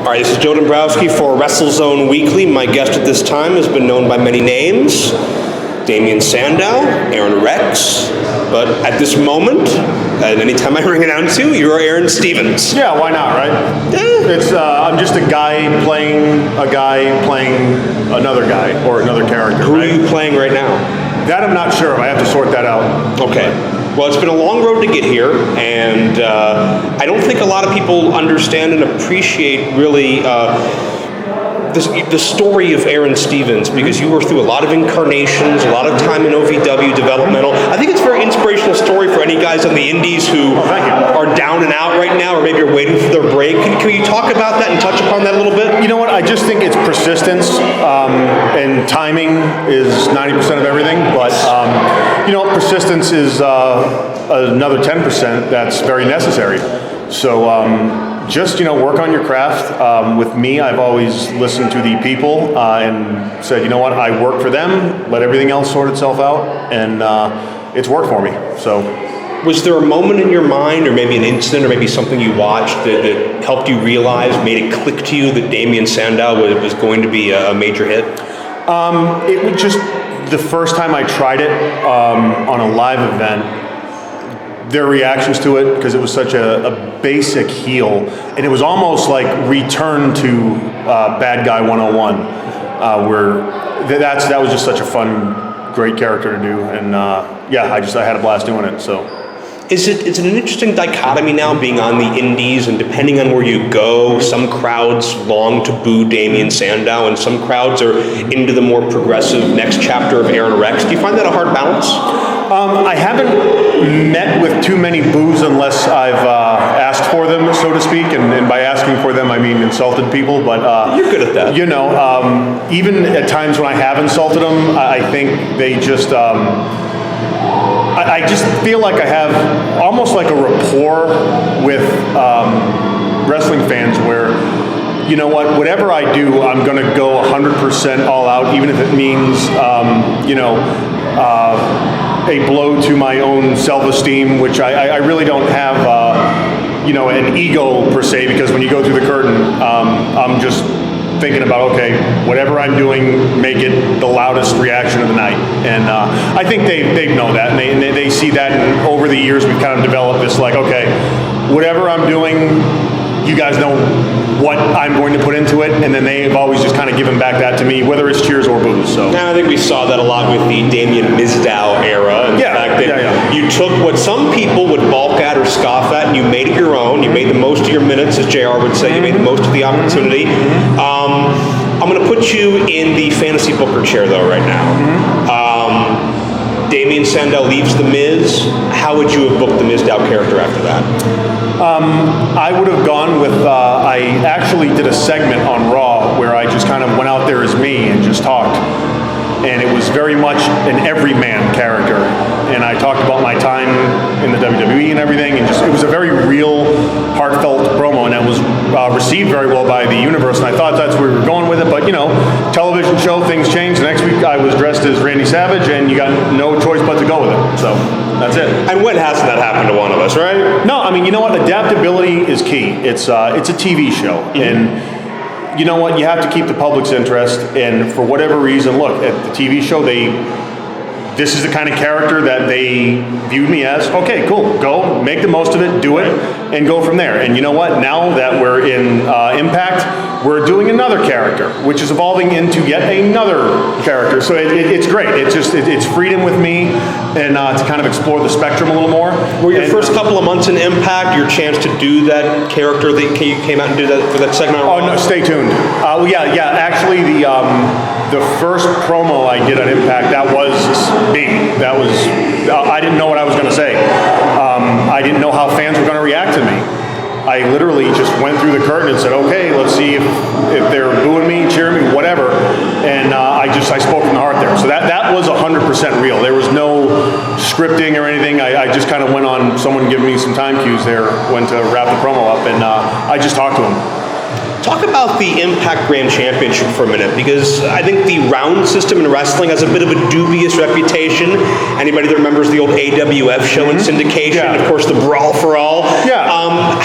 All right, this is Joe Dombrowski for WrestleZone Weekly. My guest at this time has been known by many names. Damien Sandow, Aron Rex, but at this moment, and anytime I ring announce you, you're Aaron Stevens. Yeah, why not, right? It's I'm just a guy playing another guy or another character. Who are you playing right now? That I'm not sure of. I have to sort that out. Okay. Well, it's been a long road to get here, and I don't think a lot of people understand and appreciate really the story of Aron Stevens, because you were through a lot of incarnations, a lot of time in OVW developmental. I think it's a very inspirational story for any guys on the indies who are down and out right now, or maybe are waiting for their break. Can you talk about that and touch upon that a little bit? You know what? I just think it's persistence, and timing is 90% of everything. But persistence is another 10% that's very necessary. So. Just work on your craft. With me, I've always listened to the people and said, you know what, I work for them. Let everything else sort itself out, and it's worked for me. So, was there a moment in your mind, or maybe an incident, or maybe something you watched that helped you realize, made it click to you that Damien Sandow was going to be a major hit? It was just the first time I tried it on a live event. Their reactions to it, because it was such a basic heel, and it was almost like return to Bad Guy 101, where that was just such a fun, great character to do, and I had a blast doing it. So, is it an interesting dichotomy now, being on the indies, and depending on where you go, some crowds long to boo Damien Sandow, and some crowds are into the more progressive next chapter of Aron Rex. Do you find that a hard balance? I haven't met with too many boos unless I've asked for them, so to speak, and by asking for them I mean insulted people. But you're good at that. Even at times when I have insulted them, I think they just. I just feel like I have almost like a rapport with wrestling fans where, you know what, whatever I do, I'm going to go 100% all out, even if it means, a blow to my own self-esteem, which I really don't have, an ego per se, because when you go through the curtain, I'm just thinking about, okay, whatever I'm doing, make it the loudest reaction of the night. And I think they know that, and they see that, and over the years we've kind of developed this, like, okay, whatever I'm doing, you guys know what I'm going to put into it, and then they've always just kind of given back that to me, whether it's cheers or boos. So, and I think we saw that a lot with the Damien Mizdow era. And the fact that you took what some people would balk at or scoff at, and you made it your own. You made the most of your minutes, as JR would say. You made the most of the opportunity. I'm going to put you in the fantasy booker chair, though, right now. Damien Sandow leaves The Miz. How would you have booked the Mizdow character after that? I would have gone with, I actually did a segment on Raw where I just kind of went out there as me and just talked. And it was very much an everyman character. And I talked about my time in the WWE and everything, and it was a very real, heartfelt promo, and that was received very well by the universe, and I thought that's where we were going with it. But, television show, things change. The next week I was dressed as Randy Savage, and you got no choice but to go with it. So that's it. And when hasn't that happened to one of us, right? No, I mean, you know what? Adaptability is key. It's a TV show, and you know what? You have to keep the public's interest, and for whatever reason, look, at the TV show, this is the kind of character that they viewed me as. Okay, cool. Go, make the most of it, do it, and go from there. And you know what? Now that we're in Impact, we're doing another character, which is evolving into yet another character. So it's great. It's freedom with me, and to kind of explore the spectrum a little more. Were your first couple of months in Impact your chance to do that character that you came out and did that for that segment? Oh no, stay tuned. Actually, the first promo I did on Impact, that was me. That was, I didn't know what I was going to say. I didn't know how fans were going to react to me. I literally just went through the curtain and said, okay, let's see if they're booing me, cheering me, whatever. And I spoke from the heart there. So that was 100% real. There was no scripting or anything. I just kind of went on, someone giving me some time cues there when to wrap the promo up, and I just talked to them. Talk about the Impact Grand Championship for a minute, because I think the round system in wrestling has a bit of a dubious reputation. Anybody that remembers the old AWF show in syndication, of course, the Brawl for All. Yeah.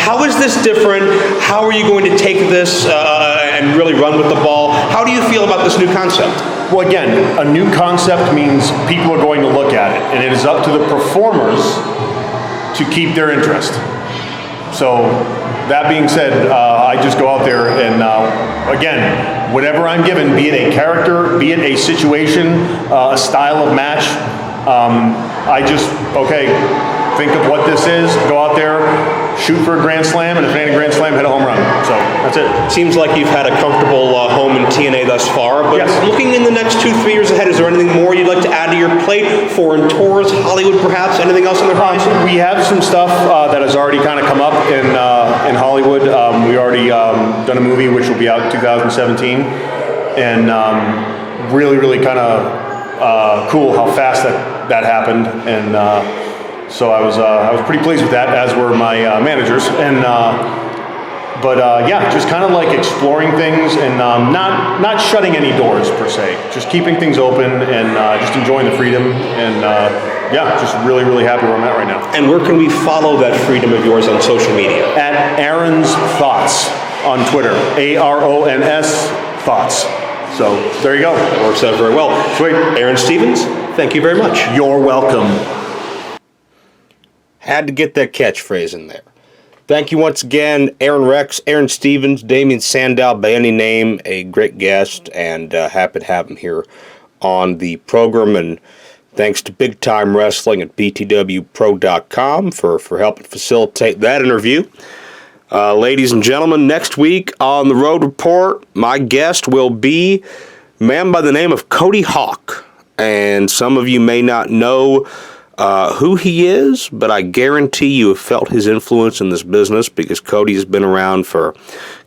How is this different? How are you going to take this and really run with the ball? How do you feel about this new concept? Well, again, a new concept means people are going to look at it, and it is up to the performers to keep their interest. So, that being said, I just go out there and, again, whatever I'm given, be it a character, be it a situation, a style of match, I just, okay, think of what this is, go out there, shoot for a grand slam, and if it ain't a grand slam, hit a home run. So that's it. Seems like you've had a comfortable home in TNA thus far, but yes. Looking in the next 2-3 years ahead, is there anything more you'd like to add to your plate? Foreign tours, Hollywood perhaps, anything else on the horizon? We have some stuff that has already kind of come up in Hollywood. We already done a movie which will be out in 2017, and really, really kind of cool how fast that happened, and so I was pretty pleased with that, as were my managers, and but yeah, just kind of like exploring things and not shutting any doors per se, just keeping things open and just enjoying the freedom, and yeah, just really, really happy where I'm at right now. And where can we follow that freedom of yours on social media? At Aron's Thoughts on Twitter, ARONS Thoughts. So there you go. That works out very well. Sweet. Aron Stevens, thank you very much. You're welcome. Had to get that catchphrase in there. Thank you once again, Aron Rex, Aron Stevens, Damien Sandow, by any name, a great guest, and happy to have him here on the program. And thanks to Big Time Wrestling at btwpro.com for helping facilitate that interview. Ladies and gentlemen, next week on the Road Report, my guest will be a man by the name of Cody Hawk. And some of you may not know who he is, but I guarantee you have felt his influence in this business, because Cody has been around for a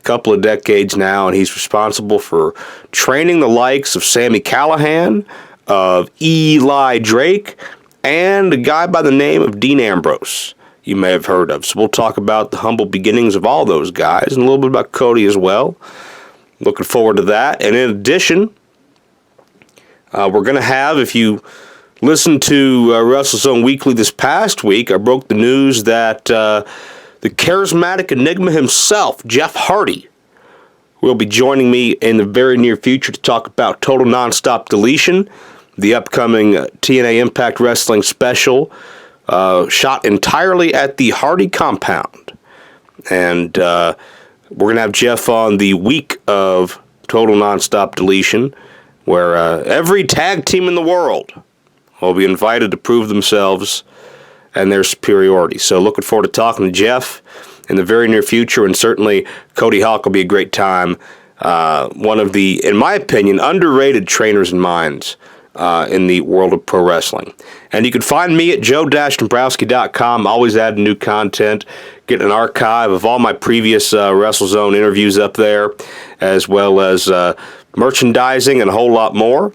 couple of decades now, and he's responsible for training the likes of Sami Callihan, of Eli Drake, and a guy by the name of Dean Ambrose you may have heard of. So we'll talk about the humble beginnings of all those guys and a little bit about Cody as well. Looking forward to that. And in addition, we're going to have, if you listen to WrestleZone Weekly this past week, I broke the news that the charismatic enigma himself, Jeff Hardy, will be joining me in the very near future to talk about Total Nonstop Deletion, the upcoming TNA Impact Wrestling special, shot entirely at the Hardy compound. And we're going to have Jeff on the week of Total Nonstop Deletion, where every tag team in the world will be invited to prove themselves and their superiority. So looking forward to talking to Jeff in the very near future, and certainly Cody Hawk will be a great time. One of the, in my opinion, underrated trainers and minds in the world of pro wrestling. And you can find me at joe-dombrowski.com, always adding new content, getting an archive of all my previous WrestleZone interviews up there, as well as merchandising and a whole lot more.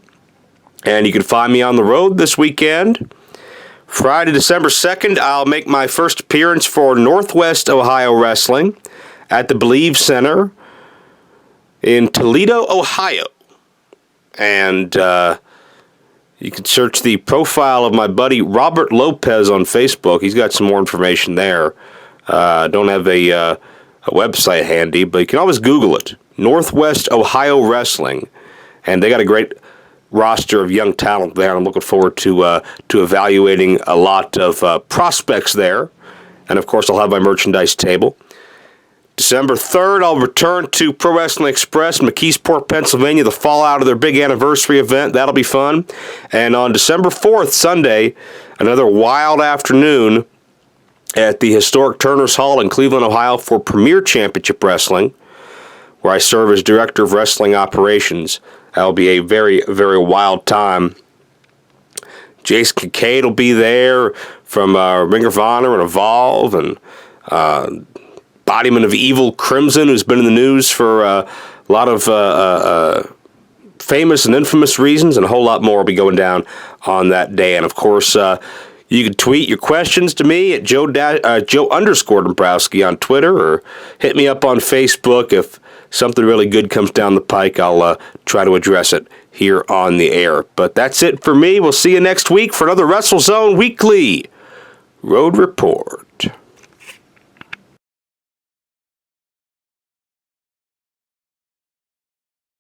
And you can find me on the road this weekend. Friday, December 2nd, I'll make my first appearance for Northwest Ohio Wrestling at the Believe Center in Toledo, Ohio. And you can search the profile of my buddy Robert Lopez on Facebook. He's got some more information there. Don't have a website handy, but you can always Google it. Northwest Ohio Wrestling. And they got a great roster of young talent there. I'm looking forward to evaluating a lot of prospects there. And, of course, I'll have my merchandise table. December 3rd, I'll return to Pro Wrestling Express in McKeesport, Pennsylvania, the fallout of their big anniversary event. That'll be fun. And on December 4th, Sunday, another wild afternoon at the historic Turner's Hall in Cleveland, Ohio for Premier Championship Wrestling, where I serve as Director of Wrestling Operations. That'll be a very, very wild time. Jason Kincaid will be there from Ring of Honor and Evolve, and embodiment of Evil Crimson, who's been in the news for a lot of famous and infamous reasons, and a whole lot more will be going down on that day. And, of course, you can tweet your questions to me at Joe_Dombrowski on Twitter, or hit me up on Facebook. If something really good comes down the pike, I'll try to address it here on the air. But that's it for me. We'll see you next week for another WrestleZone Weekly Road Report.